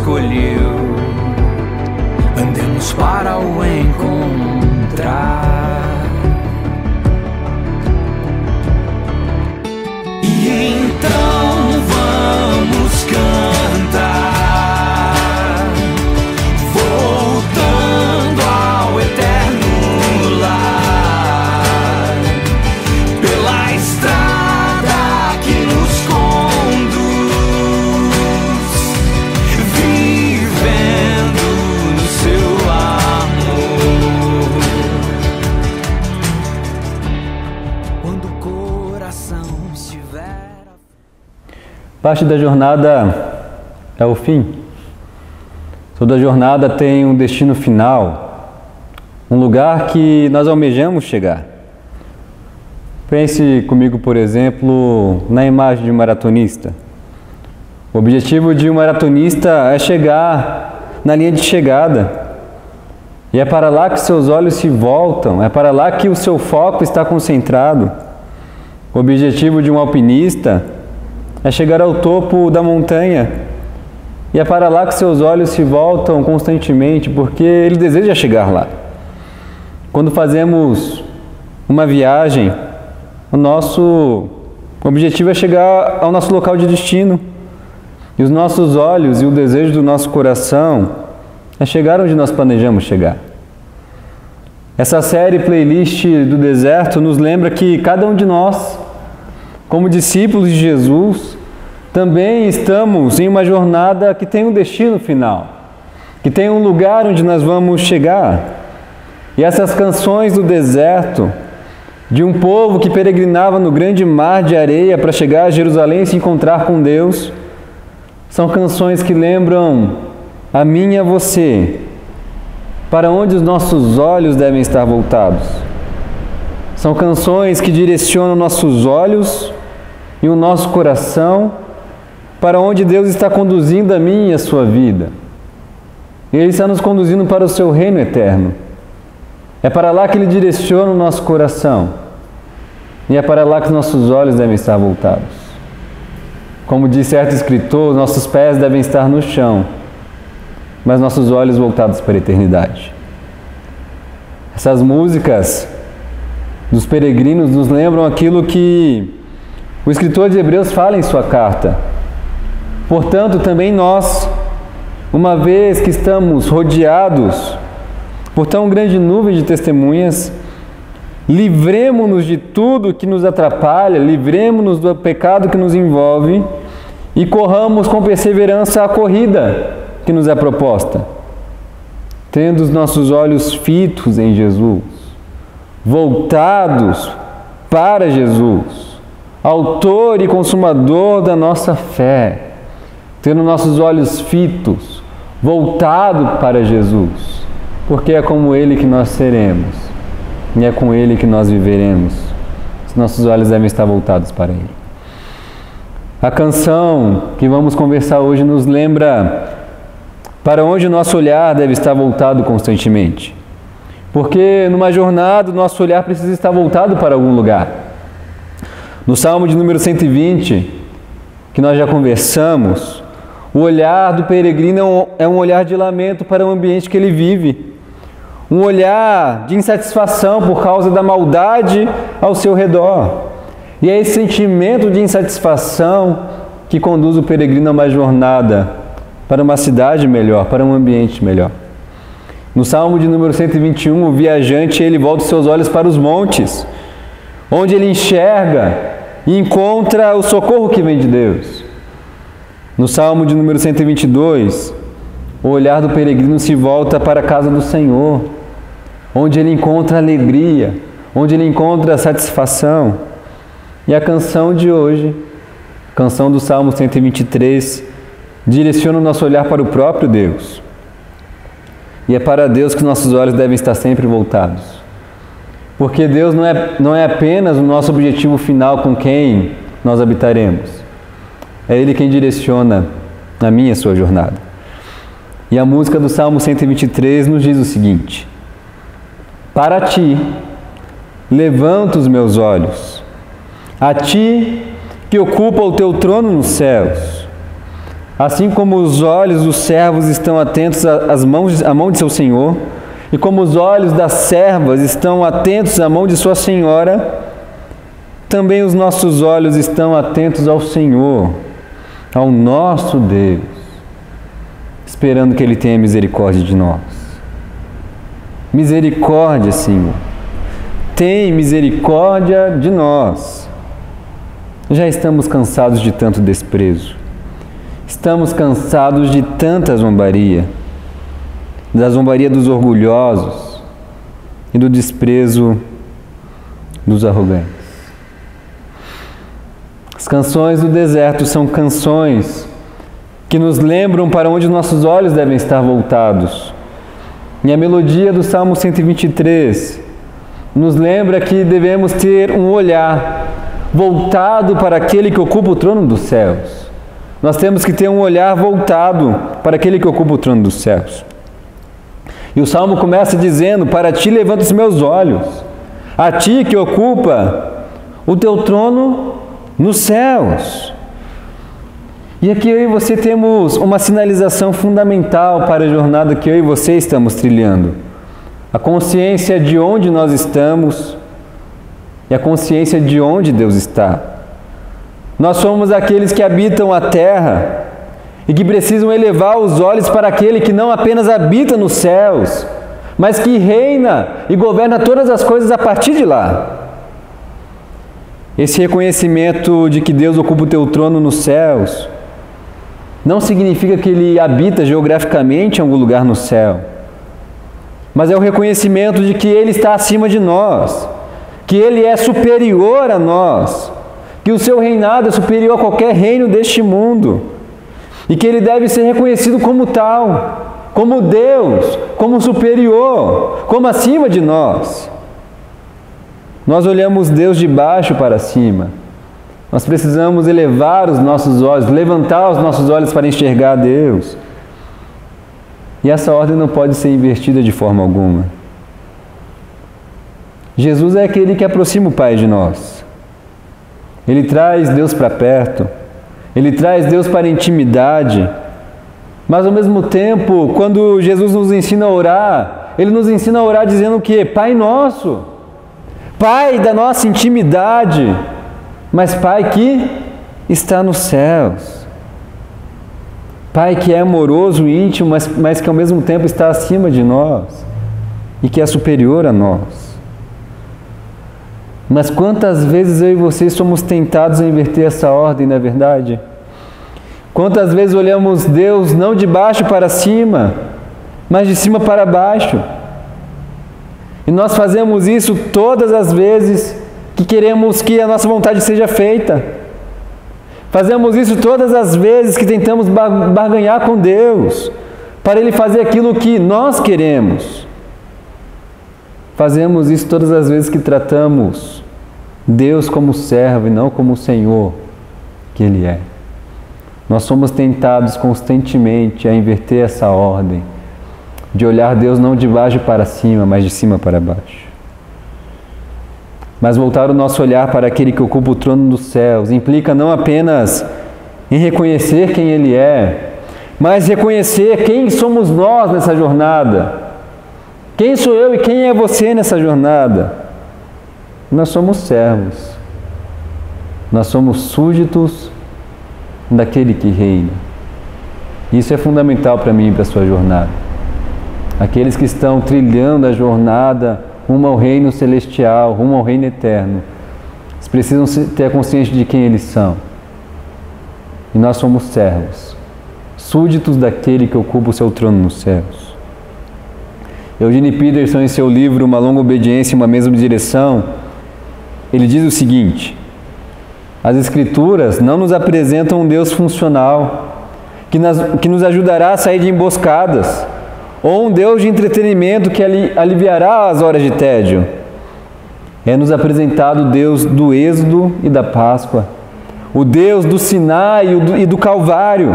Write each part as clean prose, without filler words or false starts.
escolheu. Andemos para o encontrar. E então vamos cantar, voltando ao eterno lar, pela estrada que nos conduz, vivendo no seu amor. Quando o coração estiver... Parte da jornada é o fim. Toda jornada tem um destino final, um lugar que nós almejamos chegar. Pense comigo, por exemplo, na imagem de um maratonista. O objetivo de um maratonista é chegar na linha de chegada. E é para lá que seus olhos se voltam, é para lá que o seu foco está concentrado. O objetivo de um alpinista é chegar ao topo da montanha, e é para lá que seus olhos se voltam constantemente, porque ele deseja chegar lá. Quando fazemos uma viagem, o nosso objetivo é chegar ao nosso local de destino, e os nossos olhos e o desejo do nosso coração é chegar onde nós planejamos chegar. Essa série Playlist do Deserto nos lembra que cada um de nós, como discípulos de Jesus, também estamos em uma jornada que tem um destino final, que tem um lugar onde nós vamos chegar. E essas canções do deserto, de um povo que peregrinava no grande mar de areia para chegar a Jerusalém e se encontrar com Deus, são canções que lembram a mim e a você, para onde os nossos olhos devem estar voltados. São canções que direcionam nossos olhos e o nosso coração para onde Deus está conduzindo a mim e a sua vida. Ele está nos conduzindo para o seu reino eterno. É para lá que Ele direciona o nosso coração. E é para lá que os nossos olhos devem estar voltados. Como diz certo escritor, nossos pés devem estar no chão, mas nossos olhos voltados para a eternidade. Essas músicas dos peregrinos nos lembram aquilo que o escritor de Hebreus fala em sua carta. Portanto, também nós, uma vez que estamos rodeados por tão grande nuvem de testemunhas, livremo-nos de tudo que nos atrapalha, livremo-nos do pecado que nos envolve e corramos com perseverança a corrida que nos é proposta, tendo os nossos olhos fitos em Jesus, voltados para Jesus, autor e consumador da nossa fé, tendo nossos olhos fitos, voltados para Jesus, porque é como Ele que nós seremos e é com Ele que nós viveremos. Os nossos olhos devem estar voltados para Ele. A canção que vamos conversar hoje nos lembra para onde o nosso olhar deve estar voltado constantemente. Porque numa jornada o nosso olhar precisa estar voltado para algum lugar. No Salmo de número 120, que nós já conversamos, o olhar do peregrino é um olhar de lamento para o ambiente que ele vive. Um olhar de insatisfação por causa da maldade ao seu redor. E é esse sentimento de insatisfação que conduz o peregrino a uma jornada para uma cidade melhor, para um ambiente melhor. No Salmo de número 121, o viajante ele volta os seus olhos para os montes, onde ele enxerga e encontra o socorro que vem de Deus. No Salmo de número 122, o olhar do peregrino se volta para a casa do Senhor, onde ele encontra alegria, onde ele encontra satisfação. E a canção de hoje, canção do Salmo 123, direciona o nosso olhar para o próprio Deus. E é para Deus que nossos olhos devem estar sempre voltados. Porque Deus não é apenas o nosso objetivo final com quem nós habitaremos. É Ele quem direciona a minha e a sua jornada. E a música do Salmo 123 nos diz o seguinte: para Ti levanto os meus olhos, a Ti que ocupa o Teu trono nos céus. Assim como os olhos dos servos estão atentos à mão de seu senhor, e como os olhos das servas estão atentos à mão de sua senhora, também os nossos olhos estão atentos ao Senhor, ao nosso Deus, esperando que Ele tenha misericórdia de nós. Misericórdia, Senhor. Tem misericórdia de nós. Já estamos cansados de tanto desprezo. Estamos cansados de tanta zombaria, da zombaria dos orgulhosos e do desprezo dos arrogantes. As canções do deserto são canções que nos lembram para onde nossos olhos devem estar voltados. E a melodia do Salmo 123 nos lembra que devemos ter um olhar voltado para aquele que ocupa o trono dos céus. Nós temos que ter um olhar voltado para aquele que ocupa o trono dos céus. E o Salmo começa dizendo: para ti levanto os meus olhos, a ti que ocupa o teu trono nos céus. E aqui eu e você temos uma sinalização fundamental para a jornada que eu e você estamos trilhando. A consciência de onde nós estamos e a consciência de onde Deus está. Nós somos aqueles que habitam a terra e que precisam elevar os olhos para aquele que não apenas habita nos céus, mas que reina e governa todas as coisas a partir de lá. Esse reconhecimento de que Deus ocupa o teu trono nos céus não significa que Ele habita geograficamente em algum lugar no céu, mas é o reconhecimento de que Ele está acima de nós, que Ele é superior a nós, que o seu reinado é superior a qualquer reino deste mundo e que Ele deve ser reconhecido como tal, como Deus, como superior, como acima de nós. Nós olhamos Deus de baixo para cima. Nós precisamos elevar os nossos olhos, levantar os nossos olhos para enxergar Deus. E essa ordem não pode ser invertida de forma alguma. Jesus é aquele que aproxima o Pai de nós. Ele traz Deus para perto. Ele traz Deus para a intimidade. Mas ao mesmo tempo, quando Jesus nos ensina a orar, Ele nos ensina a orar dizendo o quê? Pai nosso. Pai da nossa intimidade, mas Pai que está nos céus. Pai que é amoroso e íntimo, mas que ao mesmo tempo está acima de nós e que é superior a nós. Mas quantas vezes eu e você somos tentados a inverter essa ordem, não é verdade? Quantas vezes olhamos Deus não de baixo para cima, mas de cima para baixo? E nós fazemos isso todas as vezes que queremos que a nossa vontade seja feita. Fazemos isso todas as vezes que tentamos barganhar com Deus, para Ele fazer aquilo que nós queremos. Fazemos isso todas as vezes que tratamos Deus como servo e não como o Senhor que Ele é. Nós somos tentados constantemente a inverter essa ordem, de olhar Deus não de baixo para cima, mas de cima para baixo. Mas voltar o nosso olhar para aquele que ocupa o trono dos céus implica não apenas em reconhecer quem Ele é, mas reconhecer quem somos nós nessa jornada. Quem sou eu e quem é você nessa jornada? Nós somos servos. Nós somos súditos daquele que reina. Isso é fundamental para mim e para a sua jornada. Aqueles que estão trilhando a jornada rumo ao reino celestial, rumo ao reino eterno, eles precisam ter a consciência de quem eles são. E nós somos servos, súditos daquele que ocupa o seu trono nos céus. Eugene Peterson, em seu livro Uma Longa Obediência e uma Mesma Direção, ele diz o seguinte: as Escrituras não nos apresentam um Deus funcional, que nos ajudará a sair de emboscadas, ou um Deus de entretenimento que aliviará as horas de tédio. É-nos apresentado o Deus do Êxodo e da Páscoa, o Deus do Sinai e do Calvário.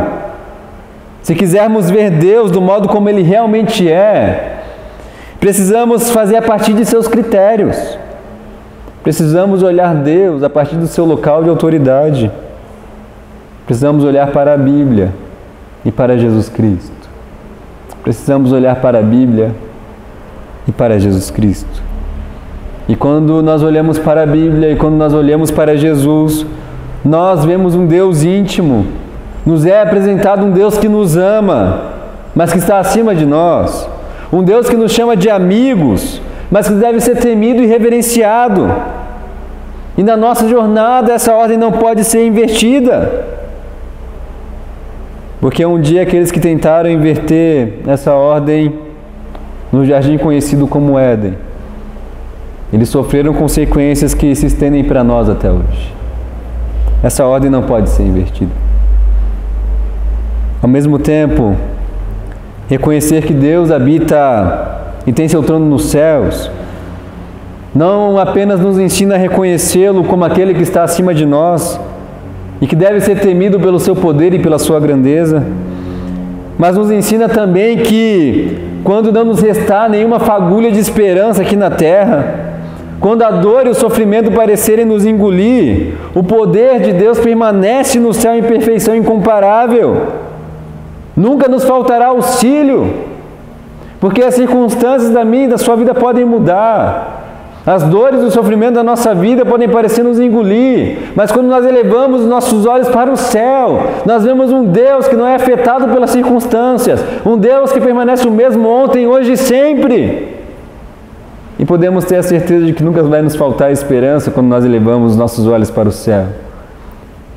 Se quisermos ver Deus do modo como Ele realmente é, precisamos fazer a partir de seus critérios. Precisamos olhar Deus a partir do seu local de autoridade. Precisamos olhar para a Bíblia e para Jesus Cristo. Precisamos olhar para a Bíblia e para Jesus Cristo. E quando nós olhamos para a Bíblia e quando nós olhamos para Jesus, nós vemos um Deus íntimo. Nos é apresentado um Deus que nos ama, mas que está acima de nós. Um Deus que nos chama de amigos, mas que deve ser temido e reverenciado. E na nossa jornada essa ordem não pode ser invertida. Porque um dia aqueles que tentaram inverter essa ordem no jardim conhecido como Éden, eles sofreram consequências que se estendem para nós até hoje. Essa ordem não pode ser invertida. Ao mesmo tempo, reconhecer que Deus habita e tem seu trono nos céus, não apenas nos ensina a reconhecê-lo como aquele que está acima de nós e que deve ser temido pelo seu poder e pela sua grandeza, mas nos ensina também que quando não nos restar nenhuma fagulha de esperança aqui na terra, quando a dor e o sofrimento parecerem nos engolir, o poder de Deus permanece no céu em perfeição incomparável. Nunca nos faltará auxílio, porque as circunstâncias da minha e da sua vida podem mudar. As dores e o sofrimento da nossa vida podem parecer nos engolir, mas quando nós elevamos os nossos olhos para o céu, nós vemos um Deus que não é afetado pelas circunstâncias, um Deus que permanece o mesmo ontem, hoje e sempre. E podemos ter a certeza de que nunca vai nos faltar esperança quando nós elevamos os nossos olhos para o céu,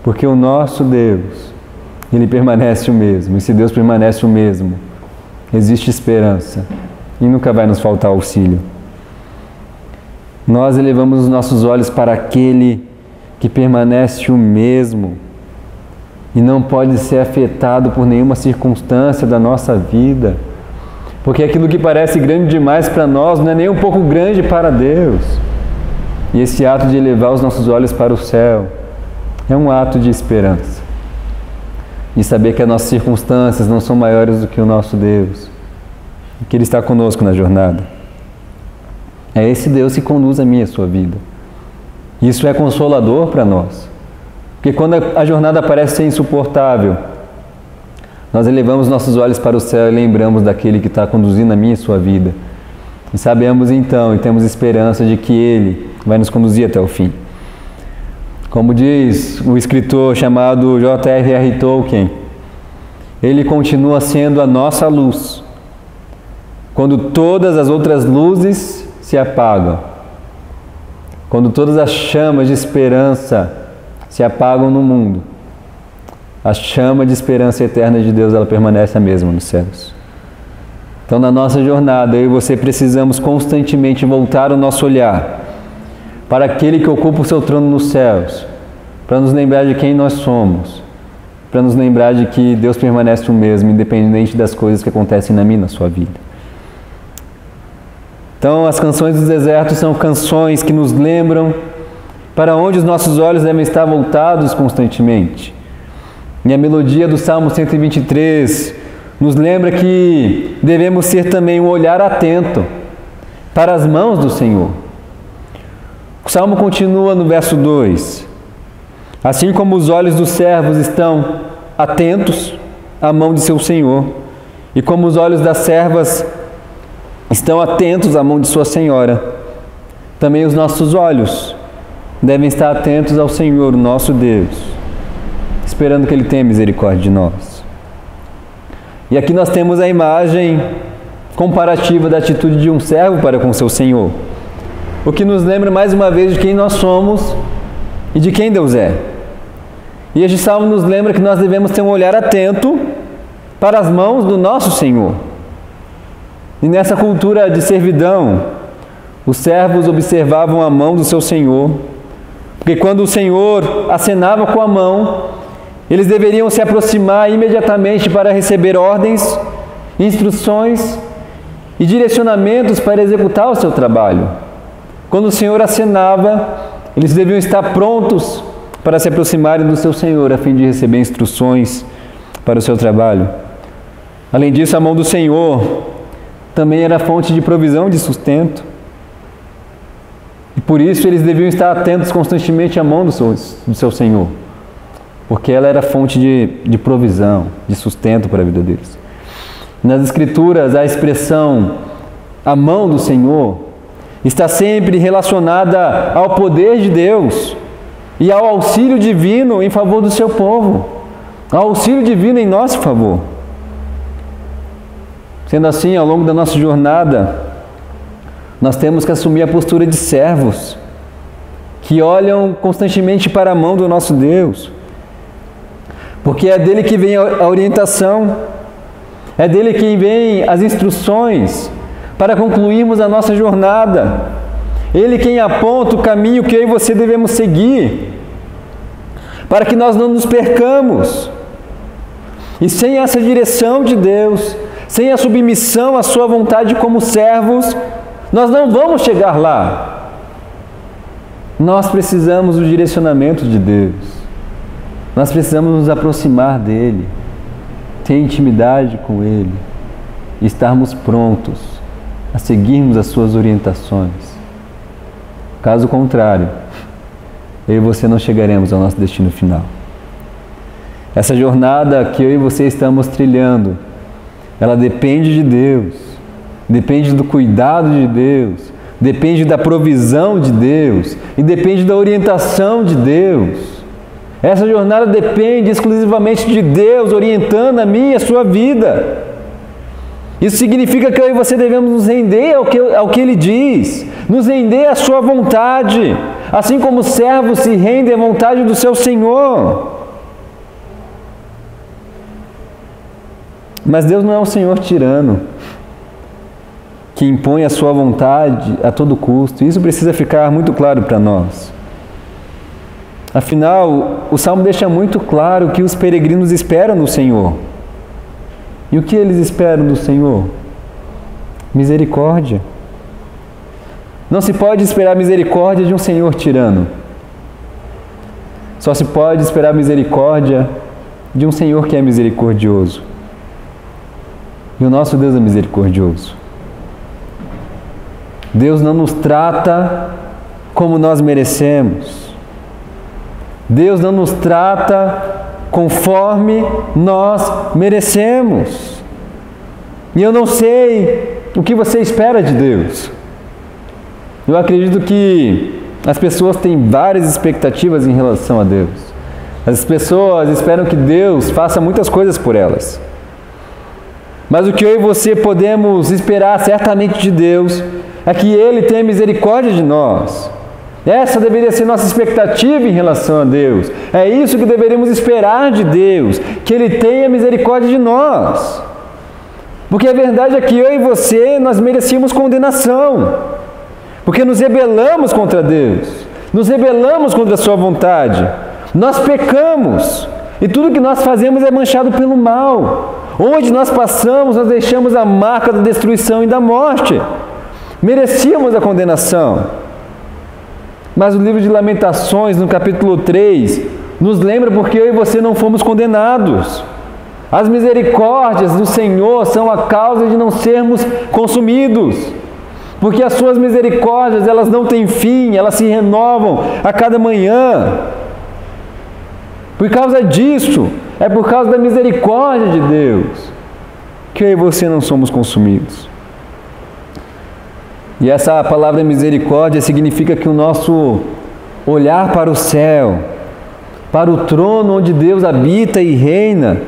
porque o nosso Deus, Ele permanece o mesmo, e se Deus permanece o mesmo, existe esperança e nunca vai nos faltar auxílio. Nós elevamos os nossos olhos para aquele que permanece o mesmo e não pode ser afetado por nenhuma circunstância da nossa vida, porque aquilo que parece grande demais para nós não é nem um pouco grande para Deus. E esse ato de elevar os nossos olhos para o céu é um ato de esperança, de saber que as nossas circunstâncias não são maiores do que o nosso Deus, e que Ele está conosco na jornada. É esse Deus que conduz a minha e a sua vida. Isso é consolador para nós. Porque quando a jornada parece ser insuportável, nós elevamos nossos olhos para o céu e lembramos daquele que está conduzindo a minha e a sua vida. E sabemos então, e temos esperança de que Ele vai nos conduzir até o fim. Como diz o escritor chamado J.R.R. Tolkien, Ele continua sendo a nossa luz quando todas as outras luzes se apagam, quando todas as chamas de esperança se apagam no mundo, a chama de esperança eterna de Deus, ela permanece a mesma nos céus. Então, na nossa jornada, eu e você precisamos constantemente voltar o nosso olhar para aquele que ocupa o seu trono nos céus, para nos lembrar de quem nós somos, para nos lembrar de que Deus permanece o mesmo, independente das coisas que acontecem na minha e na sua vida. Então, as canções dos desertos são canções que nos lembram para onde os nossos olhos devem estar voltados constantemente. E a melodia do Salmo 123 nos lembra que devemos ter também um olhar atento para as mãos do Senhor. O Salmo continua no verso 2. Assim como os olhos dos servos estão atentos à mão de seu Senhor, e como os olhos das servas estão atentos à mão de sua Senhora, também os nossos olhos devem estar atentos ao Senhor, o nosso Deus, esperando que Ele tenha misericórdia de nós. E aqui nós temos a imagem comparativa da atitude de um servo para com seu Senhor, o que nos lembra mais uma vez de quem nós somos e de quem Deus é. E este salmo nos lembra que nós devemos ter um olhar atento para as mãos do nosso Senhor. E nessa cultura de servidão, os servos observavam a mão do seu Senhor, porque quando o Senhor acenava com a mão, eles deveriam se aproximar imediatamente para receber ordens, instruções e direcionamentos para executar o seu trabalho. Quando o Senhor acenava, eles deviam estar prontos para se aproximarem do seu Senhor, a fim de receber instruções para o seu trabalho. Além disso, a mão do Senhor também era fonte de provisão e de sustento. E por isso eles deviam estar atentos constantemente à mão do seu Senhor. porque ela era fonte de provisão, de sustento para a vida deles. Nas Escrituras, a expressão "a mão do Senhor" está sempre relacionada ao poder de Deus e ao auxílio divino em favor do seu povo, ao auxílio divino em nosso favor. Sendo assim, ao longo da nossa jornada, nós temos que assumir a postura de servos, que olham constantemente para a mão do nosso Deus, porque é dele que vem a orientação, é dele que vem as instruções para concluirmos a nossa jornada. Ele quem aponta o caminho que eu e você devemos seguir, para que nós não nos percamos. E sem essa direção de Deus, sem a submissão à sua vontade como servos, nós não vamos chegar lá. Nós precisamos do direcionamento de Deus. Nós precisamos nos aproximar dele, ter intimidade com ele, e estarmos prontos a seguirmos as suas orientações. Caso contrário, eu e você não chegaremos ao nosso destino final. Essa jornada que eu e você estamos trilhando, ela depende de Deus, depende do cuidado de Deus, depende da provisão de Deus e depende da orientação de Deus. Essa jornada depende exclusivamente de Deus orientando a minha e a sua vida. Isso significa que eu e você devemos nos render ao que Ele diz, nos render à sua vontade, assim como os servos se rendem à vontade do seu Senhor. Mas Deus não é um Senhor tirano, que impõe a sua vontade a todo custo. Isso precisa ficar muito claro para nós. Afinal, o Salmo deixa muito claro que os peregrinos esperam no Senhor. E o que eles esperam do Senhor? Misericórdia. Não se pode esperar misericórdia de um Senhor tirano. Só se pode esperar misericórdia de um Senhor que é misericordioso. E o nosso Deus é misericordioso. Deus não nos trata como nós merecemos. Deus não nos trata conforme nós merecemos. E eu não sei o que você espera de Deus. Eu acredito que as pessoas têm várias expectativas em relação a Deus. As pessoas esperam que Deus faça muitas coisas por elas. Mas o que eu e você podemos esperar certamente de Deus é que Ele tenha misericórdia de nós. Essa deveria ser nossa expectativa em relação a Deus. É isso que deveríamos esperar de Deus, que Ele tenha misericórdia de nós. Porque a verdade é que eu e você, nós merecíamos condenação, porque nos rebelamos contra Deus, nos rebelamos contra a sua vontade, nós pecamos, e tudo que nós fazemos é manchado pelo mal. Onde nós passamos, nós deixamos a marca da destruição e da morte. Merecíamos a condenação. Mas o livro de Lamentações, no capítulo 3, nos lembra porque eu e você não fomos condenados. As misericórdias do Senhor são a causa de não sermos consumidos. Porque as suas misericórdias, elas não têm fim, elas se renovam a cada manhã. Por causa disso, é por causa da misericórdia de Deus, que eu e você não somos consumidos. E essa palavra misericórdia significa que o nosso olhar para o céu, para o trono onde Deus habita e reina,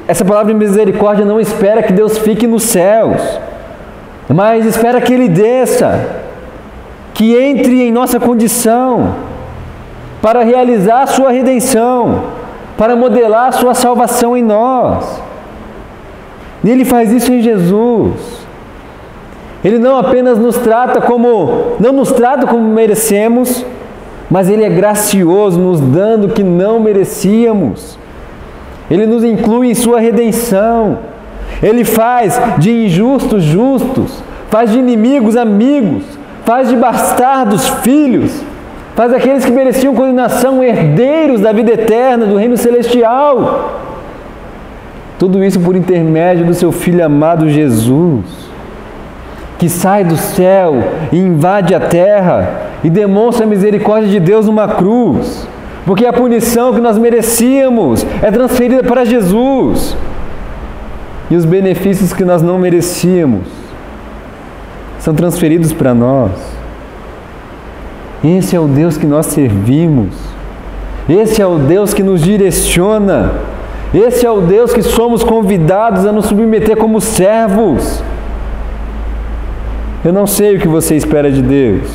essa palavra misericórdia não espera que Deus fique nos céus, mas espera que Ele desça, que entre em nossa condição, para realizar a sua redenção, para modelar a sua salvação em nós. E Ele faz isso em Jesus. Ele não apenas não nos trata como merecemos, mas Ele é gracioso, nos dando o que não merecíamos. Ele nos inclui em sua redenção. Ele faz de injustos justos, faz de inimigos amigos, faz de bastardos filhos, faz aqueles que mereciam condenação herdeiros da vida eterna, do reino celestial. Tudo isso por intermédio do seu Filho amado Jesus, que sai do céu e invade a terra e demonstra a misericórdia de Deus numa cruz, Porque a punição que nós merecíamos é transferida para Jesus. E os benefícios que nós não merecíamos são transferidos para nós. Esse é o Deus que nós servimos. Esse é o Deus que nos direciona. Esse é o Deus que somos convidados a nos submeter como servos. Eu não sei o que você espera de Deus,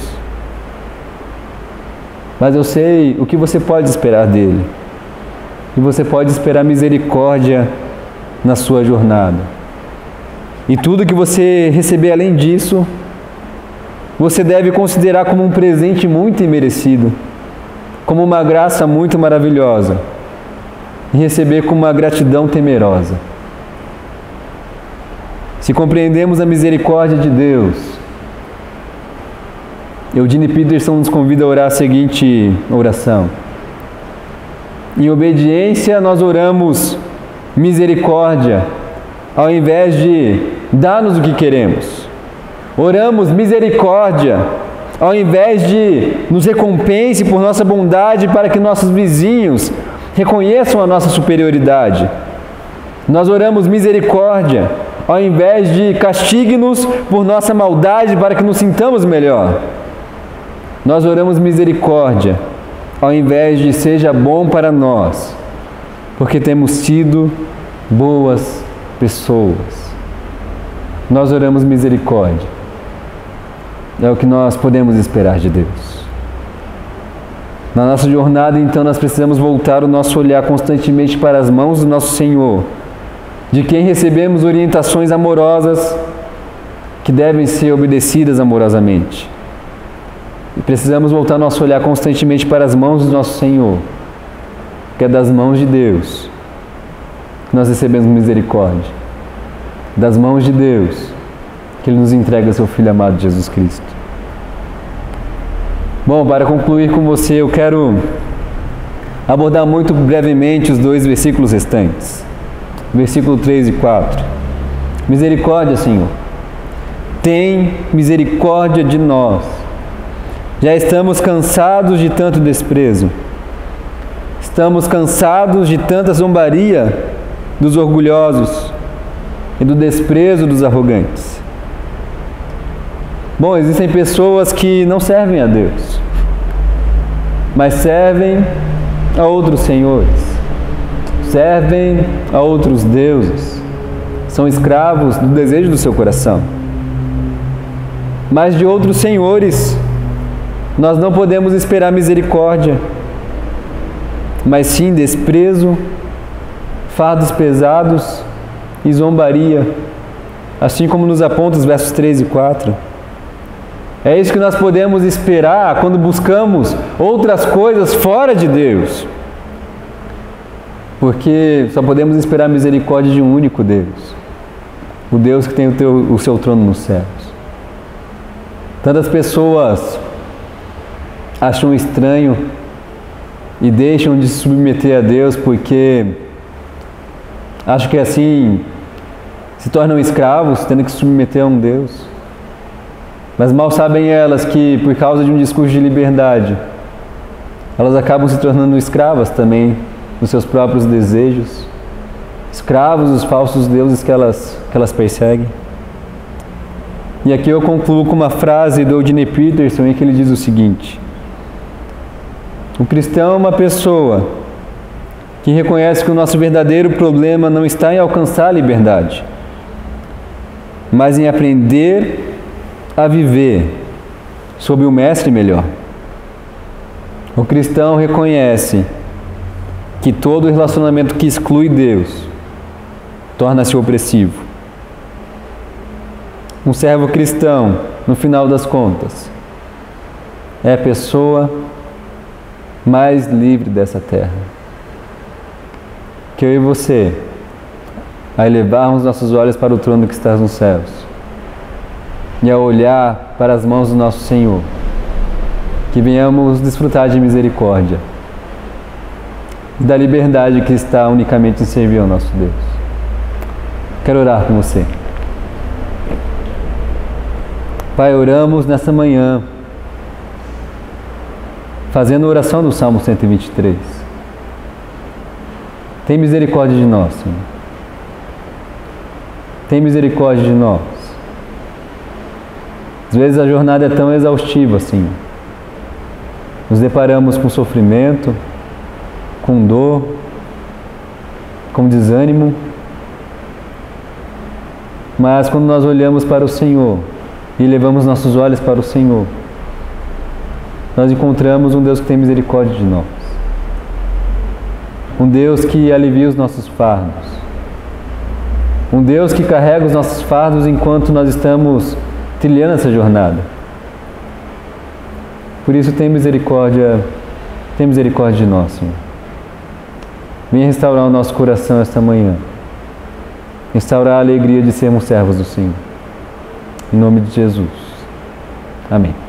mas eu sei o que você pode esperar dele. E você pode esperar misericórdia na sua jornada. E tudo que você receber além disso, você deve considerar como um presente muito imerecido, como uma graça muito maravilhosa, e receber com uma gratidão temerosa. Se compreendemos a misericórdia de Deus, Eugene Peterson nos convida a orar a seguinte oração. Em obediência, nós oramos misericórdia, ao invés de dar-nos o que queremos. Oramos misericórdia, ao invés de nos recompense por nossa bondade para que nossos vizinhos reconheçam a nossa superioridade. Nós oramos misericórdia, ao invés de castigue-nos por nossa maldade para que nos sintamos melhor. Nós oramos misericórdia, ao invés de seja bom para nós, porque temos sido boas pessoas. Nós oramos misericórdia. É o que nós podemos esperar de Deus. Na nossa jornada, então, nós precisamos voltar o nosso olhar constantemente para as mãos do nosso Senhor, de quem recebemos orientações amorosas que devem ser obedecidas amorosamente. E precisamos voltar nosso olhar constantemente para as mãos do nosso Senhor, que é das mãos de Deus que nós recebemos misericórdia, das mãos de Deus que Ele nos entrega seu Filho amado Jesus Cristo. Bom, para concluir com você, eu quero abordar muito brevemente os 2 versículos restantes. Versículo 3 e 4. Misericórdia, Senhor. Tem misericórdia de nós. Já estamos cansados de tanto desprezo. Estamos cansados de tanta zombaria dos orgulhosos e do desprezo dos arrogantes. Bom, existem pessoas que não servem a Deus, mas servem a outros senhores, servem a outros deuses, são escravos do desejo do seu coração. Mas de outros senhores nós não podemos esperar misericórdia, mas sim desprezo, fardos pesados e zombaria, assim como nos aponta os versos 3 e 4. É isso que nós podemos esperar quando buscamos outras coisas fora de Deus, porque só podemos esperar a misericórdia de um único Deus, o Deus que tem o seu trono nos céus. Tantas pessoas acham estranho e deixam de se submeter a Deus porque acham que assim se tornam escravos, tendo que se submeter a um Deus. Mas mal sabem elas que, por causa de um discurso de liberdade, elas acabam se tornando escravas também dos seus próprios desejos, escravos dos falsos deuses que elas perseguem. E aqui eu concluo com uma frase do Eugene Peterson em que ele diz o seguinte: o cristão é uma pessoa que reconhece que o nosso verdadeiro problema não está em alcançar a liberdade, mas em aprender a viver sob o mestre melhor. O cristão reconhece que todo relacionamento que exclui Deus torna-se opressivo. Um servo cristão, no final das contas, é a pessoa mais livre dessa terra. Que eu e você, a elevarmos nossos olhos para o trono que está nos céus, e a olhar para as mãos do nosso Senhor, que venhamos desfrutar de misericórdia e da liberdade que está unicamente em servir ao nosso Deus. Quero orar com você. Pai, oramos nessa manhã fazendo a oração do Salmo 123. Tem misericórdia de nós, Senhor. Tem misericórdia de nós. Às vezes a jornada é tão exaustiva, Senhor. Nos deparamos com sofrimento, com dor, com desânimo. Mas quando nós olhamos para o Senhor e levamos nossos olhos para o Senhor, nós encontramos um Deus que tem misericórdia de nós. Um Deus que alivia os nossos fardos. Um Deus que carrega os nossos fardos enquanto nós estamos trilhando essa jornada. Por isso tem misericórdia de nós, Senhor. Venha restaurar o nosso coração esta manhã. Restaurar a alegria de sermos servos do Senhor. Em nome de Jesus. Amém.